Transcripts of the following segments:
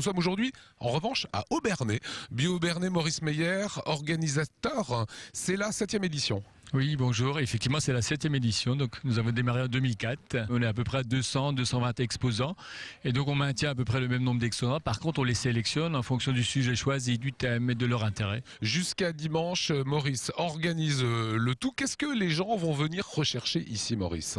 Nous sommes aujourd'hui, en revanche, à Obernai. Bio-Obernai, Maurice Meyer, organisateur. C'est la 7e édition. Oui, bonjour. Effectivement, c'est la 7e édition. Donc, nous avons démarré en 2004. On est à peu près à 200, 220 exposants. Et donc, on maintient à peu près le même nombre d'exposants. Par contre, on les sélectionne en fonction du sujet choisi, du thème et de leur intérêt. Jusqu'à dimanche, Maurice organise le tout. Qu'est-ce que les gens vont venir rechercher ici, Maurice ?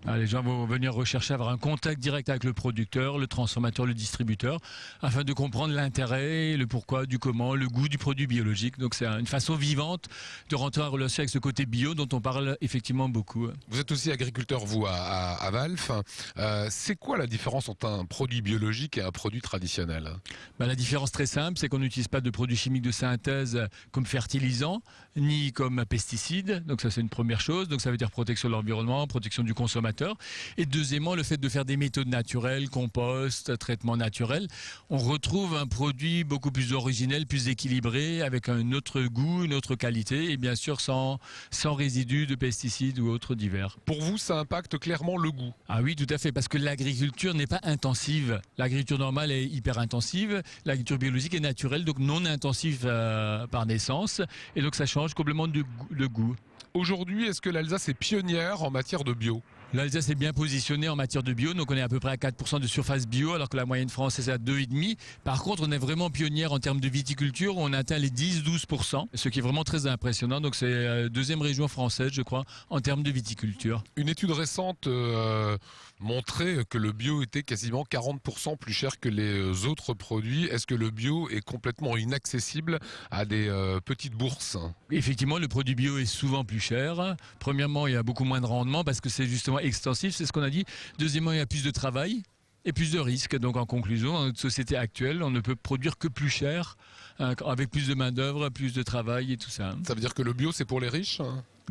Les gens vont venir rechercher à avoir un contact direct avec le producteur, le transformateur, le distributeur, afin de comprendre l'intérêt, le pourquoi, du comment, le goût du produit biologique. Donc c'est une façon vivante de rentrer en relation avec ce côté bio dont on parle effectivement beaucoup. Vous êtes aussi agriculteur, vous, à Valf. C'est quoi la différence entre un produit biologique et un produit traditionnel ? La différence très simple, c'est qu'on n'utilise pas de produits chimiques de synthèse comme fertilisants, ni comme pesticides. Donc ça, c'est une première chose. Donc ça veut dire protection de l'environnement, protection du consommateur. Et deuxièmement, le fait de faire des méthodes naturelles, compost, traitement naturel, on retrouve un produit beaucoup plus originel, plus équilibré, avec un autre goût, une autre qualité, et bien sûr sans résidus de pesticides ou autres divers. Pour vous, ça impacte clairement le goût ? Ah oui, tout à fait, parce que l'agriculture n'est pas intensive. L'agriculture normale est hyper intensive, l'agriculture biologique est naturelle, donc non intensive par naissance, et donc ça change complètement le goût. Aujourd'hui, est-ce que l'Alsace est pionnière en matière de bio ? L'Alsace est bien positionnée en matière de bio, donc on est à peu près à 4% de surface bio, alors que la moyenne française est à 2,5%. Par contre, on est vraiment pionnière en termes de viticulture, où on atteint les 10-12%, ce qui est vraiment très impressionnant. Donc c'est la deuxième région française, je crois, en termes de viticulture. Une étude récente montrait que le bio était quasiment 40% plus cher que les autres produits. Est-ce que le bio est complètement inaccessible à des petites bourses ? Effectivement, le produit bio est souvent plus cher. Premièrement, il y a beaucoup moins de rendement parce que c'est justement extensif, c'est ce qu'on a dit. Deuxièmement, il y a plus de travail et plus de risques. Donc en conclusion, dans notre société actuelle, on ne peut produire que plus cher, avec plus de main-d'œuvre, plus de travail et tout ça. Ça veut dire que le bio, c'est pour les riches ?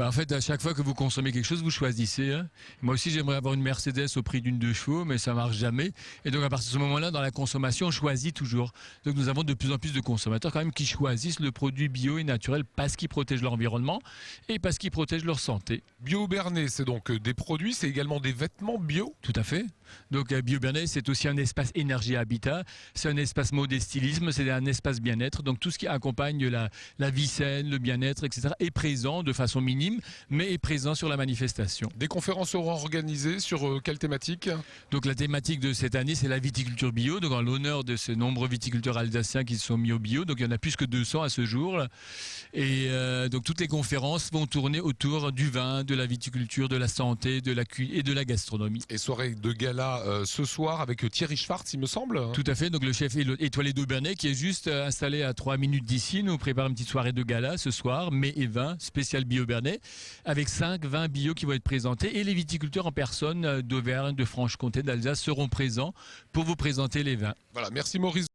En fait, à chaque fois que vous consommez quelque chose, vous choisissez. Moi aussi, j'aimerais avoir une Mercedes au prix d'une 2 chevaux, mais ça marche jamais. Et donc, à partir de ce moment-là, dans la consommation, on choisit toujours. Donc, nous avons de plus en plus de consommateurs quand même qui choisissent le produit bio et naturel parce qu'ils protègent l'environnement et parce qu'ils protègent leur santé. Bio-Obernai, c'est donc des produits, c'est également des vêtements bio ? Tout à fait. Donc, Bio-Obernai, c'est aussi un espace énergie habitat. C'est un espace mode et stylisme. C'est un espace bien-être. Donc, tout ce qui accompagne la vie saine, le bien-être, etc. est présent de façon minime, mais est présent sur la manifestation. Des conférences seront organisées sur quelle thématique ? Donc la thématique de cette année, c'est la viticulture bio, donc en l'honneur de ces nombreux viticulteurs alsaciens qui se sont mis au bio. Donc il y en a plus que 200 à ce jour. Et donc toutes les conférences vont tourner autour du vin, de la viticulture, de la santé, de la cuisine et de la gastronomie. Et soirée de gala ce soir avec Thierry Schwartz, il me semble. Tout à fait, donc le chef étoilé d'Obernai qui est juste installé à 3 minutes d'ici, nous prépare une petite soirée de gala ce soir, mets et vin, spécial Bio-Obernai, avec 5 vins bio qui vont être présentés et les viticulteurs en personne d'Auvergne, de Franche-Comté, d'Alsace seront présents pour vous présenter les vins. Voilà, merci Maurice.